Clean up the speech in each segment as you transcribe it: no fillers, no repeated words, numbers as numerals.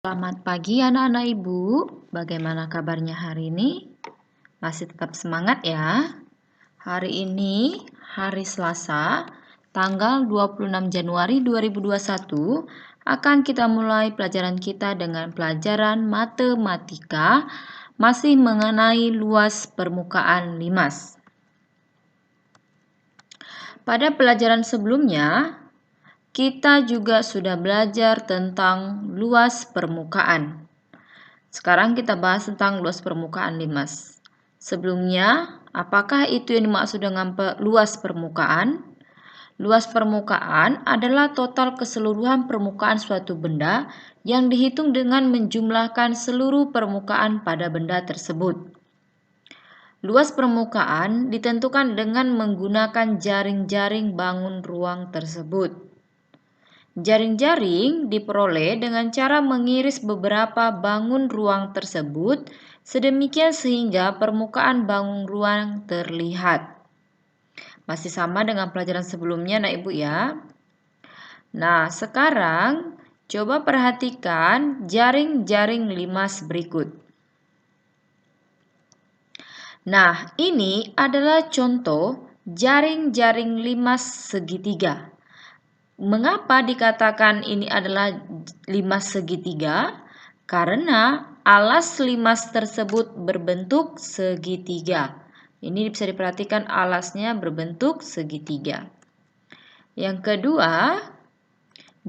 Selamat pagi anak-anak ibu, bagaimana kabarnya hari ini? Masih tetap semangat ya? Hari ini, hari Selasa, tanggal 26 Januari 2021, akan kita mulai pelajaran kita dengan pelajaran matematika, masih mengenai luas permukaan limas. Pada pelajaran sebelumnya, kita juga sudah belajar tentang luas permukaan. Sekarang kita bahas tentang luas permukaan limas. Sebelumnya, apakah itu yang dimaksud dengan luas permukaan? Luas permukaan adalah total keseluruhan permukaan suatu benda yang dihitung dengan menjumlahkan seluruh permukaan pada benda tersebut. Luas permukaan ditentukan dengan menggunakan jaring-jaring bangun ruang tersebut. Jaring-jaring diperoleh dengan cara mengiris beberapa bangun ruang tersebut sedemikian sehingga permukaan bangun ruang terlihat. Masih sama dengan pelajaran sebelumnya, Nak Ibu ya. Nah, sekarang coba perhatikan jaring-jaring limas berikut. Nah, ini adalah contoh jaring-jaring limas segitiga. Mengapa dikatakan ini adalah limas segitiga? Karena alas limas tersebut berbentuk segitiga. Ini bisa diperhatikan alasnya berbentuk segitiga. Yang kedua,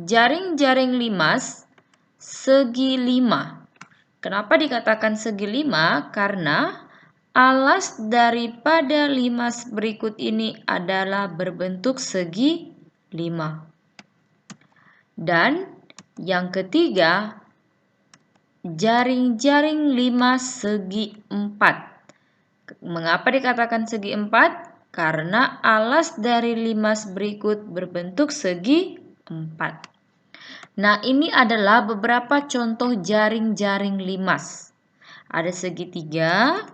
jaring-jaring limas segi 5. Kenapa dikatakan segi 5? Karena alas daripada limas berikut ini adalah berbentuk segi 5. Dan yang ketiga, jaring-jaring limas segi 4. Mengapa dikatakan segi 4? Karena alas dari limas berikut berbentuk segi 4. Nah, ini adalah beberapa contoh jaring-jaring limas. Ada segitiga,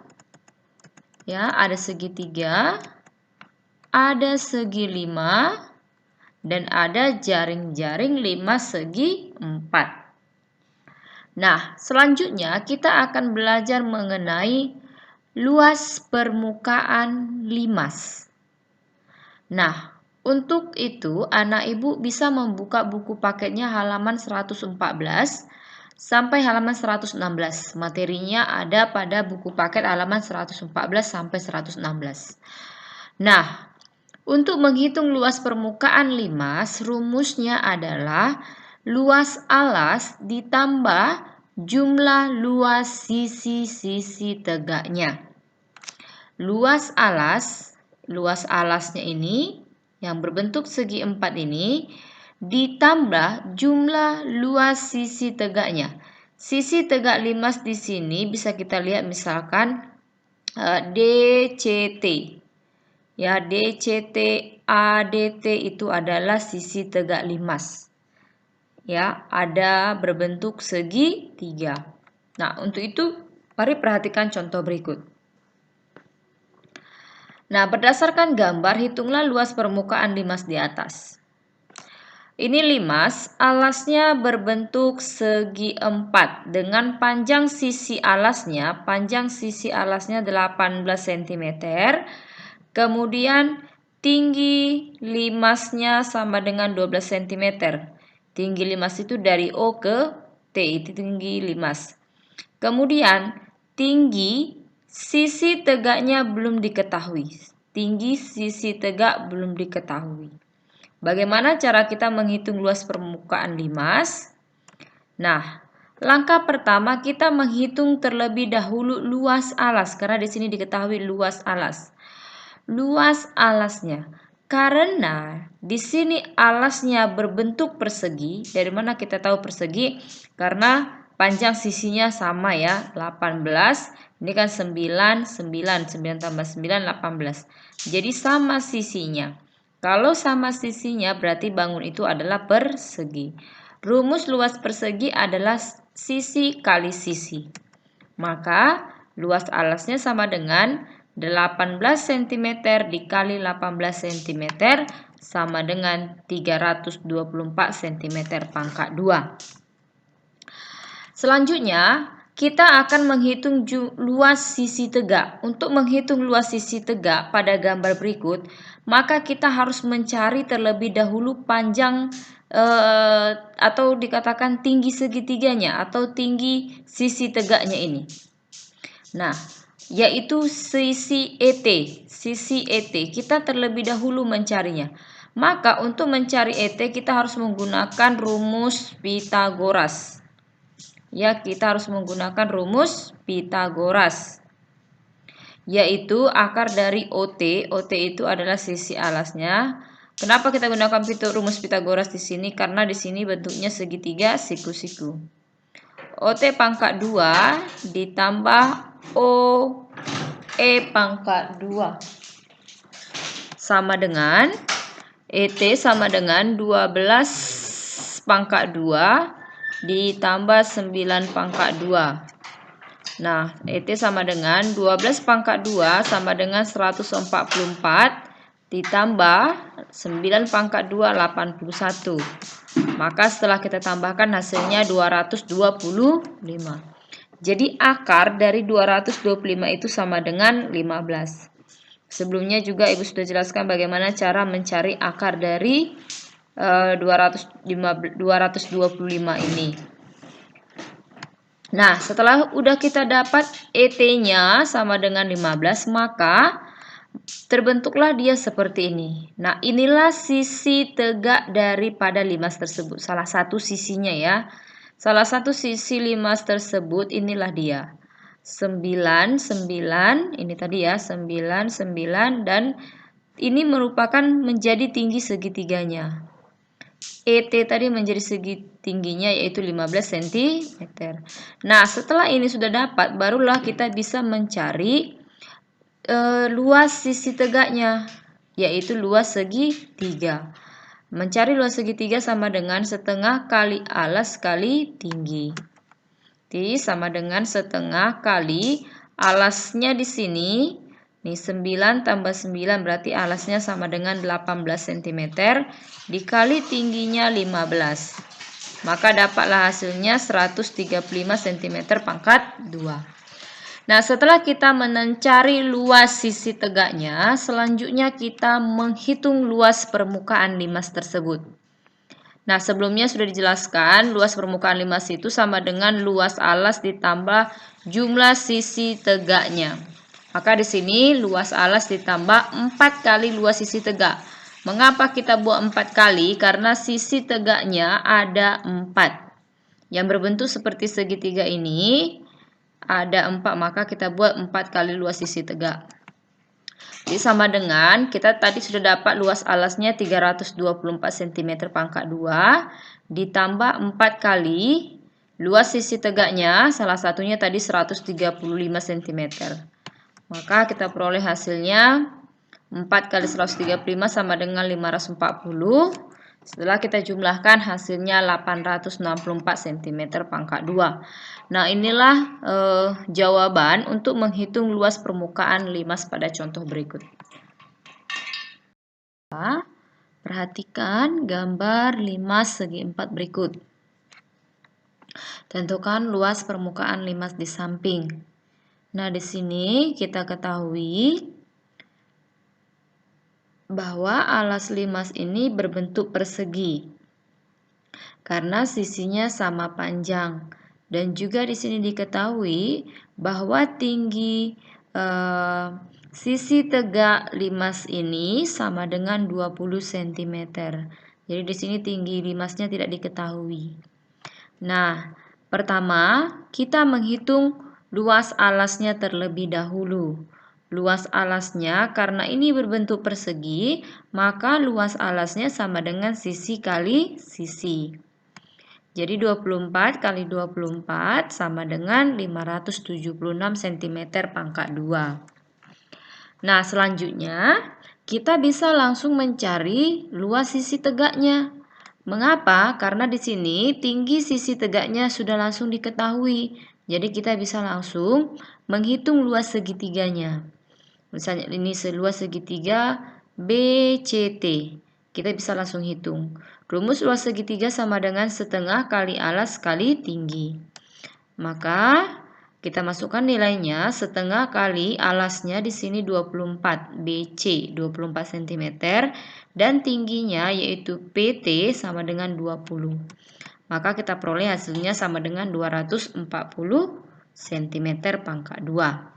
ya, ada segitiga, ada segi 5, dan ada jaring-jaring limas segi 4. Nah, selanjutnya kita akan belajar mengenai luas permukaan limas. Nah, untuk itu anak ibu bisa membuka buku paketnya halaman 114 sampai halaman 116. Materinya ada pada buku paket halaman 114 sampai 116. Nah, untuk menghitung luas permukaan limas, rumusnya adalah luas alas ditambah jumlah luas sisi-sisi tegaknya. Luas alasnya ini yang berbentuk segi 4 ini ditambah jumlah luas sisi tegaknya. Sisi tegak limas di sini bisa kita lihat misalkan DCT. Ya, DCT, ADT itu adalah sisi tegak limas. Ya, ada berbentuk segi 3. Nah, untuk itu mari perhatikan contoh berikut. Nah, berdasarkan gambar, hitunglah luas permukaan limas di atas. Ini limas, alasnya berbentuk segi 4 dengan panjang sisi alasnya 18 cm. Kemudian tinggi limasnya sama dengan 12 cm. Tinggi limas itu dari O ke T, itu tinggi limas. Kemudian tinggi sisi tegaknya belum diketahui. Tinggi sisi tegak belum diketahui. Bagaimana cara kita menghitung luas permukaan limas? Nah, langkah pertama kita menghitung terlebih dahulu luas alas karena di sini diketahui luas alas. Luas alasnya. Karena di sini alasnya berbentuk persegi. Dari mana kita tahu persegi? Karena panjang sisinya sama ya, 18. Ini kan 9 tambah 9, 18. Jadi sama sisinya. Kalau sama sisinya berarti bangun itu adalah persegi. Rumus luas persegi adalah sisi kali sisi. Maka luas alasnya sama dengan 18 cm dikali 18 cm sama dengan 324 cm pangkat 2. Selanjutnya, kita akan menghitung luas sisi tegak. Untuk menghitung luas sisi tegak pada gambar berikut, maka kita harus mencari terlebih dahulu panjang atau dikatakan tinggi segitiganya atau tinggi sisi tegaknya ini. Nah, yaitu sisi ET. Sisi ET kita terlebih dahulu mencarinya. Maka untuk mencari ET kita harus menggunakan rumus Pythagoras. Ya, kita harus menggunakan rumus Pythagoras, yaitu akar dari OT. OT itu adalah sisi alasnya. Kenapa kita gunakan rumus Pythagoras di sini? Karena di sini bentuknya segitiga siku-siku. OT pangkat 2 ditambah OE pangkat 2 sama dengan ET sama dengan 12 pangkat 2 ditambah 9 pangkat 2. Nah, ET sama dengan 12 pangkat 2 sama dengan 144 ditambah 9 pangkat 2, 81. Maka setelah kita tambahkan hasilnya 225. Jadi akar dari 225 itu sama dengan 15. Sebelumnya juga Ibu sudah jelaskan bagaimana cara mencari akar dari 225 ini. Nah, setelah udah kita dapat ET-nya sama dengan 15, maka terbentuklah dia seperti ini. Nah, inilah sisi tegak daripada limas tersebut. Salah satu sisinya ya. Salah satu sisi limas tersebut inilah dia. 9, 9, ini tadi ya, 9, 9, dan ini merupakan menjadi tinggi segitiganya. ET tadi menjadi segi tingginya yaitu 15 cm. Nah, setelah ini sudah dapat, barulah kita bisa mencari luas sisi tegaknya, yaitu luas segitiga. Mencari luas segitiga sama dengan setengah kali alas kali tinggi. Jadi sama dengan setengah kali alasnya di sini. Nih 9 tambah 9 berarti alasnya sama dengan 18 cm dikali tingginya 15. Maka dapatlah hasilnya 135 cm pangkat 2. Nah, setelah kita mencari luas sisi tegaknya, selanjutnya kita menghitung luas permukaan limas tersebut. Nah, sebelumnya sudah dijelaskan luas permukaan limas itu sama dengan luas alas ditambah jumlah sisi tegaknya. Maka di sini luas alas ditambah 4 kali luas sisi tegak. Mengapa kita buat 4 kali? Karena sisi tegaknya ada 4. Yang berbentuk seperti segitiga ini ada 4, maka kita buat 4 kali luas sisi tegak. Jadi sama dengan kita tadi sudah dapat luas alasnya 324 cm pangkat 2 ditambah 4 kali luas sisi tegaknya, salah satunya tadi 135 cm. Maka kita peroleh hasilnya 4 kali 135 sama dengan 540. Setelah kita jumlahkan hasilnya 864 cm pangkat 2. Nah, inilah jawaban untuk menghitung luas permukaan limas pada contoh berikut. Perhatikan gambar limas segi 4 berikut. Tentukan luas permukaan limas di samping. Nah, di sini kita ketahui bahwa alas limas ini berbentuk persegi karena sisinya sama panjang, dan juga di sini diketahui bahwa tinggi sisi tegak limas ini sama dengan 20 cm. Jadi di sini tinggi limasnya tidak diketahui. Nah, pertama kita menghitung luas alasnya terlebih dahulu. Luas alasnya karena ini berbentuk persegi, maka luas alasnya sama dengan sisi kali sisi. Jadi 24 kali 24 sama dengan 576 cm pangkat 2. Nah, selanjutnya kita bisa langsung mencari luas sisi tegaknya. Mengapa? Karena di sini tinggi sisi tegaknya sudah langsung diketahui. Jadi kita bisa langsung menghitung luas segitiganya. Misalnya ini seluas segitiga BCT. Kita bisa langsung hitung. Rumus luas segitiga sama dengan setengah kali alas kali tinggi. Maka kita masukkan nilainya setengah kali alasnya di sini 24 BC 24 cm dan tingginya yaitu PT sama dengan 20. Maka kita peroleh hasilnya sama dengan 240 cm pangkat 2.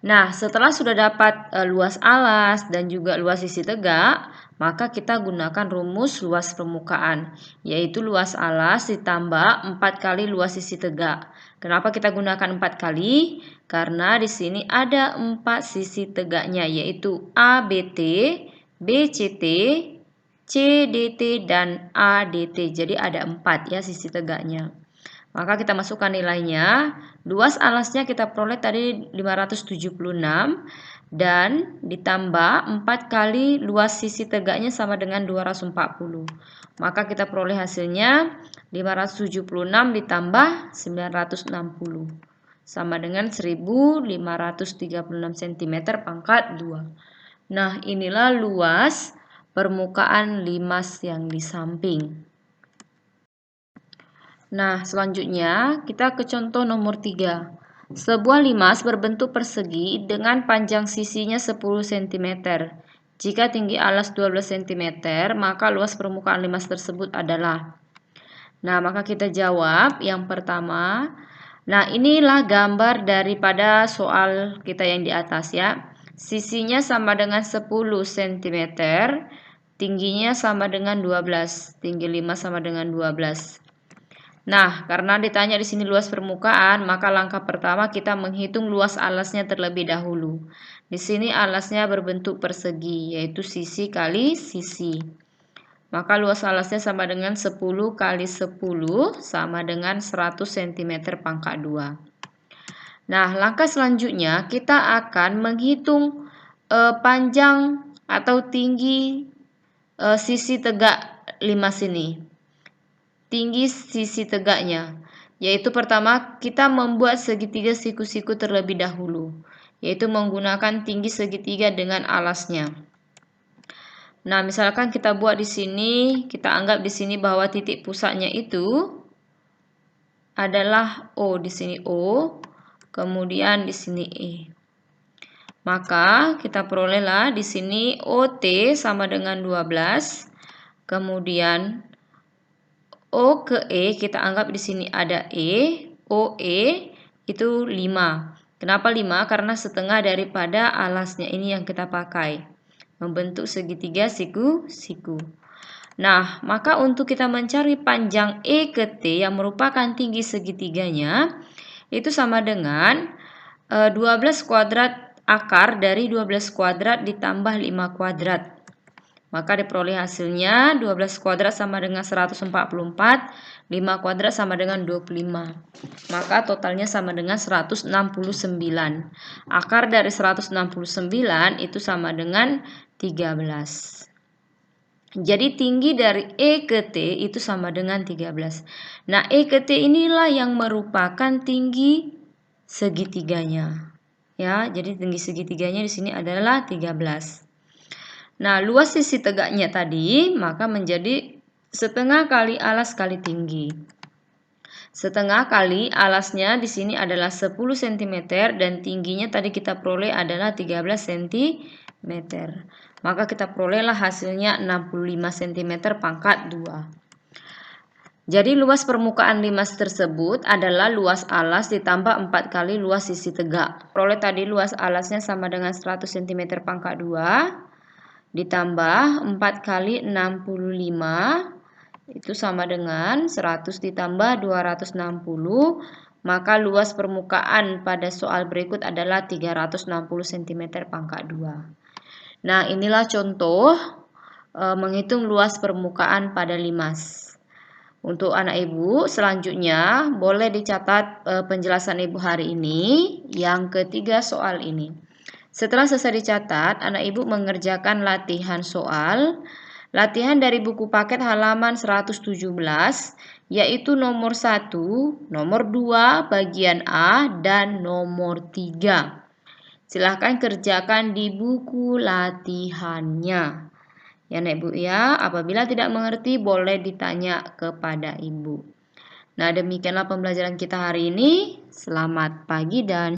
Nah, setelah sudah dapat luas alas dan juga luas sisi tegak, maka kita gunakan rumus luas permukaan, yaitu luas alas ditambah 4 kali luas sisi tegak. Kenapa kita gunakan 4 kali? Karena di sini ada 4 sisi tegaknya, yaitu ABT, BCT, CDT, dan ADT. Jadi ada 4 ya sisi tegaknya. Maka kita masukkan nilainya. Luas alasnya kita peroleh tadi 576 dan ditambah 4 kali luas sisi tegaknya sama dengan 240. Maka kita peroleh hasilnya 576 ditambah 960 sama dengan 1536 cm pangkat 2. Nah, inilah luas permukaan limas yang di samping. Nah, selanjutnya kita ke contoh nomor 3. Sebuah limas berbentuk persegi dengan panjang sisinya 10 cm. Jika tinggi alas 12 cm, maka luas permukaan limas tersebut adalah. Nah, maka kita jawab yang pertama. Nah, inilah gambar daripada soal kita yang di atas ya. Sisinya sama dengan 10 cm, tingginya sama dengan 12. Tinggi limas sama dengan 12. Nah, karena ditanya di sini luas permukaan, maka langkah pertama kita menghitung luas alasnya terlebih dahulu. Di sini alasnya berbentuk persegi, yaitu sisi kali sisi. Maka luas alasnya sama dengan 10 kali 10 sama dengan 100 cm pangkat 2. Nah, langkah selanjutnya kita akan menghitung panjang atau tinggi sisi tegak limas ini. Tinggi sisi tegaknya, yaitu pertama kita membuat segitiga siku-siku terlebih dahulu, yaitu menggunakan tinggi segitiga dengan alasnya. Nah, misalkan kita buat di sini, kita anggap di sini bahwa titik pusatnya itu adalah O, di sini O, kemudian di sini E. Maka kita perolehlah di sini OT sama dengan 12, kemudian O ke E kita anggap di sini ada E, OE itu 5. Kenapa 5? Karena setengah daripada alasnya ini yang kita pakai. Membentuk segitiga siku-siku. Nah, maka untuk kita mencari panjang E ke T yang merupakan tinggi segitiganya, itu sama dengan 12 kuadrat akar dari 12 kuadrat ditambah 5 kuadrat. Maka diperoleh hasilnya 12 kuadrat sama dengan 144, 5 kuadrat sama dengan 25. Maka totalnya sama dengan 169. Akar dari 169 itu sama dengan 13. Jadi tinggi dari E ke T itu sama dengan 13. Nah, E ke T inilah yang merupakan tinggi segitiganya. Ya, jadi tinggi segitiganya di sini adalah 13. Nah, luas sisi tegaknya tadi maka menjadi setengah kali alas kali tinggi. Setengah kali alasnya di sini adalah 10 cm dan tingginya tadi kita peroleh adalah 13 cm. Maka kita perolehlah hasilnya 65 cm pangkat 2. Jadi luas permukaan limas tersebut adalah luas alas ditambah 4 kali luas sisi tegak. Peroleh tadi luas alasnya sama dengan 100 cm pangkat 2. Ditambah 4 kali 65 itu sama dengan 100 ditambah 260, maka luas permukaan pada soal berikut adalah 360 cm pangkat 2. Nah, inilah contoh menghitung luas permukaan pada limas. Untuk anak ibu selanjutnya boleh dicatat penjelasan ibu hari ini yang ketiga soal ini. Setelah selesai dicatat, anak ibu mengerjakan latihan soal. Latihan dari buku paket halaman 117, yaitu nomor 1, nomor 2, bagian A, dan nomor 3. Silahkan kerjakan di buku latihannya. Ya, anak ibu ya, apabila tidak mengerti boleh ditanya kepada ibu. Nah, demikianlah pembelajaran kita hari ini. Selamat pagi dan